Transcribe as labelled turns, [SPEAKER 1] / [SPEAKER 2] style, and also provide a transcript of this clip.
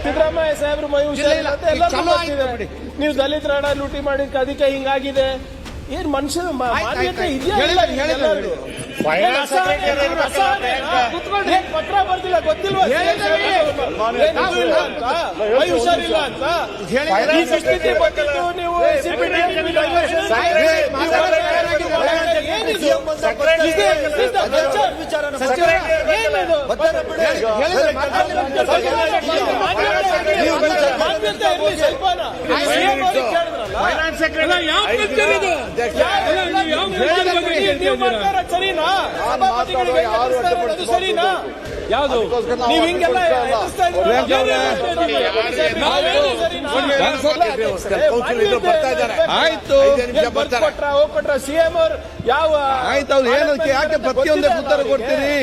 [SPEAKER 1] ಸಿದ್ದರಾಮಯ್ಯ ಸಾಹೇಬ್ರು ಮೈ ಹುಷಾರಿಲ್ಲ ಅಂತ ಎಲ್ಲರಿಗೂ ಗೊತ್ತಿದೆ. ನೀವು ದಲಿತರ ಹಣ ಲೂಟಿ ಮಾಡಿದ ಅದಕ್ಕೆ ಹಿಂಗಾಗಿದೆ. ಏನ್ ಮನುಷ್ಯ ಮಾನ್ಯತೆ ಇದೆಯಾ? ಪತ್ರ ಬರ್ತಿಲ್ಲ, ಗೊತ್ತಿಲ್ವಾ ಮೈ ಹುಷಾರಿಲ್ಲ ಅಂತ? ಈ ಸ್ಥಿತಿ ಬಂದಿದ್ದು ನೀವು ಸರಿನಾ? ಸರಿನಾ? ಯಾವುದು ನೀವು ಹಿಂಗೆಲ್ಲ
[SPEAKER 2] ಆಯ್ತು
[SPEAKER 1] ಕೊಟ್ರ ಸಿಎಂ ಅವ್ರು ಯಾವ
[SPEAKER 2] ಆಯ್ತು ಅವ್ರು ಏನಕ್ಕೆ ಯಾಕೆ ಪ್ರತಿಯೊಂದಕ್ಕೆ ಉತ್ತರ ಕೊಡ್ತೀರಿ?